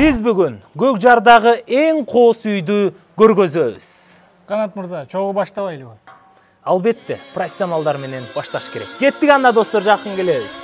Биз бүгүн көк жардагы эң коос үйдү көргөзөбүз. Канат мырза, чогуу баштабайлыбы? Албетте, профессионалдар менен башташ керек. Кеттик анда достор, жакын келебиз.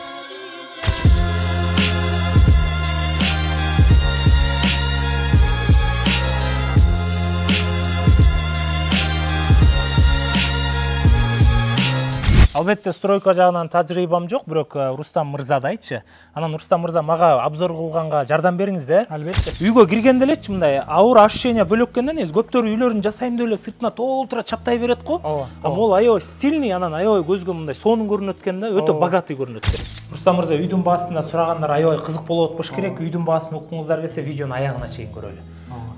Албетте, стройка жагынан тажрыйбам жок, бирок Рустам мырзадайчы. Анан Рустам мырза мага обзор кылганга жардам бериңиз, Албетте. Үйгө киргенде элечи мындай ауыр ощущение бөлөккөндөн көптөр үйлөрүн жасайм деп эле сыртына толтура чаптай берет го. Могул аябай стильный, анан аябай көзгө мындай сонун көрүнөт экен да, өтө богатый көрүнөт экен. Рустам мырза, үйдүн баасында сурагандар аябай кызык болот болуш керек. Үйдүн баасын уккуңуздар келсе, видеону аягына чейин көрөлү.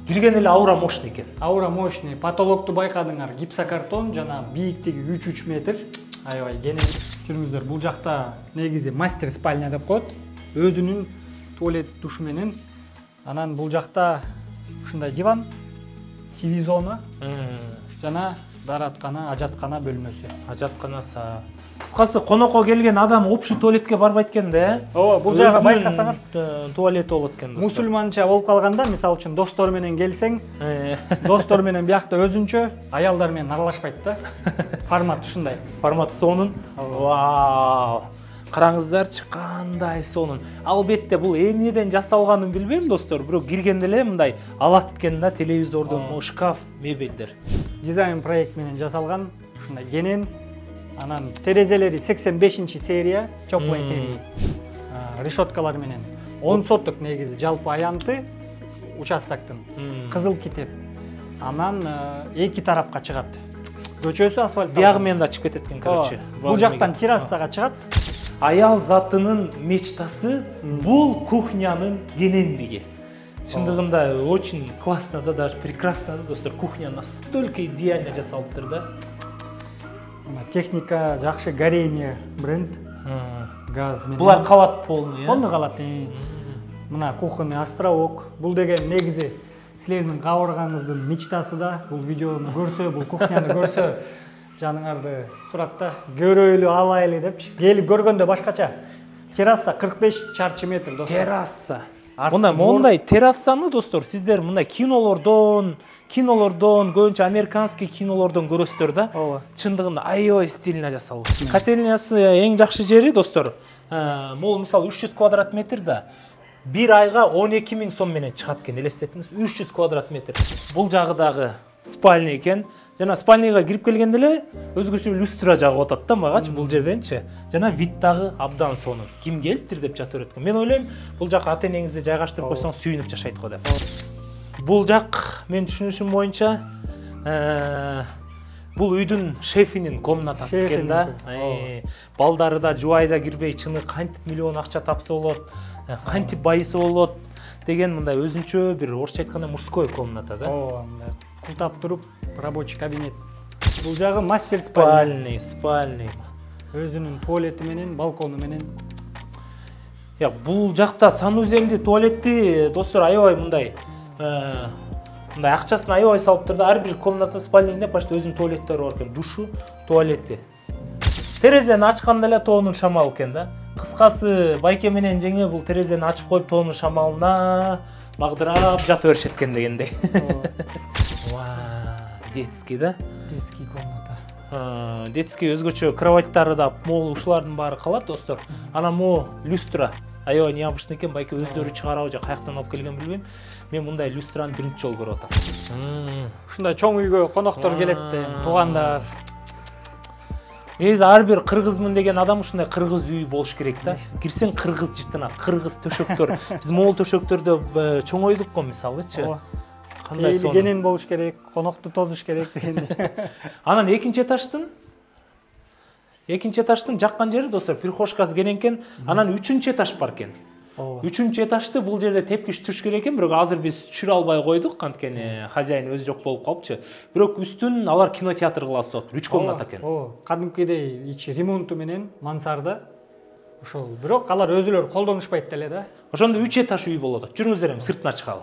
Кирген эле аура мощный экен. Аура мощный. Потолокту байкадыңар, гипсокартон жана бийиктиги 3 метр. Аябай кенен. Жүрүңүздөр, бул жакта негизи мастер спальня деп коет. Өзүнүн туалет душ менен. Анан бул жакта ушундай диван, ТВ зона жана даараткана, ажаткана бөлмөсү. Ажатканасы. Кыскасы, конокко келген адам общий туалетке барбайт экен да. Ооба, бул жага байкасаңар туалет болот экен достор. Мусулманча болуп калганда, мисалы үчүн достор менен келсең, достор менен биякта өзүнчө, аялдар менен аралашпайт да. Формат ушундай. Формат сонун. Вау! Караңыздарчы, кандай сонун. Албетте, бул эмнеден жасалганын билбейм достор, бирок киргенде эле мындай алат экен да, телевизордон, шкаф, мебелдер. Дизайн проект менен жасалган, ушундай кенен. Анан терезелери 85-серия, теплый серия. Решеткалар менен 10 соттук негизи жалпы аянты участоктун. Кызыл китеп. Анан эки тарапка чыгат. Көчөсү асфальт. Биягы менен да чыгып кетет экен, короче. Бул жактан террасага чыгат. Аял затынын мечтасы бул кухнянын кенендиги. Чындыгында очень классно да, даже прекрасно да, достор. Кухня настолько идеально жасалыптыр да. Техника жакшы, горение бренд. Газ менен. Булар калат полный, Полный калат. Мына кухонный островок. Бул деген негизи силердин кабыргаңыздын мечтасы да. Бул видеону көрсө, бул кухняны көрсө, жаныңарды суратта көрөйлү, алайлы деп. Келип көргөндө башкача. Терраса 45 чарчы метр, достор. Терраса. Мондай террасаны, достор, сиздер мындай кинолордон, көбүнчө американский кинолордон көрөсүздөр да. Чындыгында аябай стильно жасалган. Котельнясы эң жакшы жери, достор, могул мисалы 300 квадрат метр да, бир айга 12 000 сом менен чыгат экен, элестетиңиз, 300 квадрат метр. Бул жагы дагы спальня экен. Жана спальняга кирип келгенде эле өзгөчө люстра жагып атат да магачы бул жерденчи. Жана вид дагы абдан сонун. Ким келиптир деп жата берет экен. Мен ойлойм, бул жака ата-энеңизди жайгаштырып койсоң сүйүнүп жашайт го деп. Бул жак мен түшүнүшүм боюнча бул үйдүн шефинин комнатасы экен да. Балдары да жубай да кирбей, чыны кантип миллион акча тапса болот, кантип байыса болот деген мындай өзүнчө бир орусча айтканда мужской комната да. Мындай култап туруп рабочий кабинет. Бул жагы мастер спальня. Спальный. Өзүнүн туалети менен, балкону менен. Бул жакта санузелди, туалетти, достор, аябай мындай акчасын аябай салыптыр да. Ар бир комната спальныйда почти өзүнүн туалеттери бар экен, душу, туалети. Терезени ачканда эле тоонун шамалы экен да. Кыскасы, байке менен жеңе бул терезени ачып коюп тоонун шамалына магдырап жата беришет экен дегендей. Детский да? Детский комната. Детский өзгөчө кроваттары да могул ушулардын баары калат, достор. Анан могу люстра аябай необычный экен, байке өздөрү чыгарабы же каяктан алып келген билбейм. Мен мындай люстраны биринчи жолу көрүп атам. Ушундай чоң үйгө коноктор келет, туугандар. Негизи ар бир кыргызмын деген адам ушундай кыргыз үй болуш керек да. Кирсең кыргыз жыттанат, кыргыз төшөктөр. Биз могул төшөктөрдө чоңойдук го мисалычы. Кандай сонун. Кенен болуш керек, конокту тозуш керек дегенде. Анан экинчи этаждын жаккан жери, достор, прихожкасы кенен экен. Анан 3-чү этаж бар экен. 3-чү этажды бул жерде тепкич түш керек экен, бирок азыр биз түшүрө албай койдук, анткени хозяин өзү жок болуп калыпчы. Бирок үстүн алар кинотеатр кыласы болот, 3 комната экен. Кадимкидей ичи ремонту менен мансарда. Ошол, бирок алар өзүлөрү колдонушпайт деле да. Ошондо 3 этаж үй болот. Жүрүңүздөр эми сыртына чыгалы.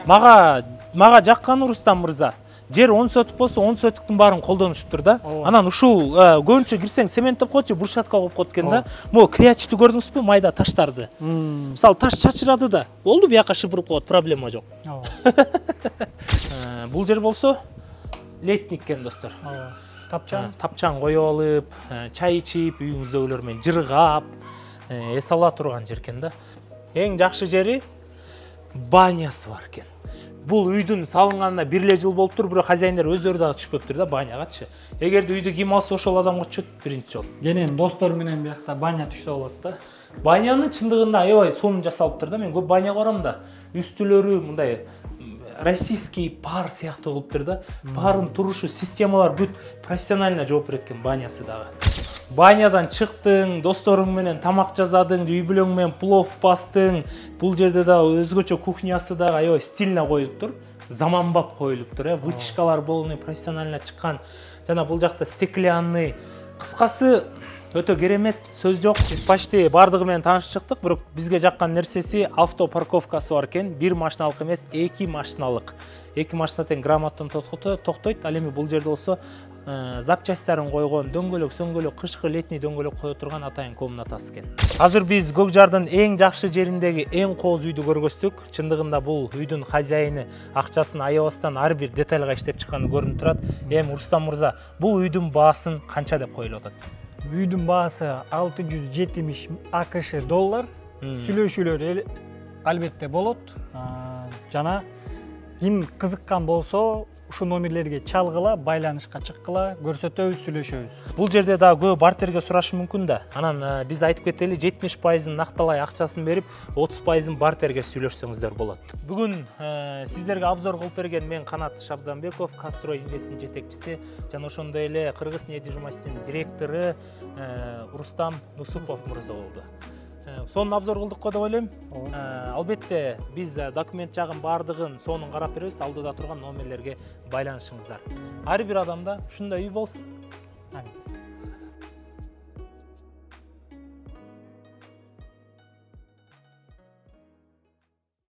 Мага жакканы, Рустам мырза, жер 10 соток болсо 10 соттуктун баарын колдонушуптур да. Анан ушул көбүнчө кирсең цементтеп коет же брусчатка коюп коет экен да. Могу креативди көрдүңүзбү, майда таштарды. Мисалы таш чачырады да, болду бияка шыпырып коет, проблема жок. Бул жер болсо летник экен достор. Тапчан коюп алып, чай ичип, үйүңүздөгүлөр менен жыргап, эс ала турган жер экен да. Эң жакшы жери банясы бар экен. Бул үйдүн салынганына 1 жыл болуптур, бирок хозяиндер өздөрү дагы түшпөптүр да банягачы. Эгерде үйдү ким алса ошол адамга түшөт биринчи жолу. Кенен достор менен биякта баня түшсө болот да. Банянын чындыгында аябай сонун жасалыптыр да. Мен көп баня барам да. Үстүлөрү мындай российский пар сыяктуу кылыптыр да. Парын турушу, системалар бүт профессионально жооп берет экен банясы дагы. Банядан чыктың, досторуң менен тамак жасадың, үй бүлөң менен плов бастың. Бул жерде дагы өзгөчө кухнясы дагы аябай стильно коюлуптур. Заманбап коюлуптур, вытяжкалар полный профессионально чыккан. Жана бул жакта стеклянный. Кыскасы өтө керемет, сөз жок. Биз почти бардыгы менен таанышып чыктык, бирок бизге жаккан нерсеси автопарковкасы бар экен. 1 машиналык эмес, 2 машиналык. 2 машина тең грамотно токтойт. Ал эми бул жерде болсо запчастарын койгон, дөңгөлөк, сөңгөлөк, кышкы летний дөңгөлөк кое турган атайын комнатасы экен. Азыр биз Көкжардын эң жакшы жериндеги эң кооз үйдү көргөздүк. Чындыгында бул үйдүн хозяйыны акчасын аябастан ар бир детальга иштеп чыкканы көрүнүп турат. Эми Рустам мырза, бул үйдүн баасын канча деп коюлуп атат? Үйдүн баасы 670 АКШ доллар. Сүйлөшүүлөр албетте болот. Жана ким кызыккан болсо ушу номерлерге чалгыла, байланышка чыккыла, көрсөтөбүз, сүйлөшөбүз. Бул жерде да көп бартерге сурашы мүмкүн да. Анан биз айтып кетели, 70% накталай акчасын берип, 30% бартерге сүйлөшсөңүздөр болот. Бүгүн сиздерге обзор кылып берген мен Канат Шабданбеков, Кастрой инвестинин жетекчиси, жана ошондой эле Кыргыз недвижимостинин директору Рустам Нусупов мырза болду. Сонун обзор кылдык го деп ойлойм. Албетте биз документ жагын бардыгын сонун карап беребиз, алдыда турган номерлерге байланышыңыздар. Ар бир адамда ушундай үй болсун.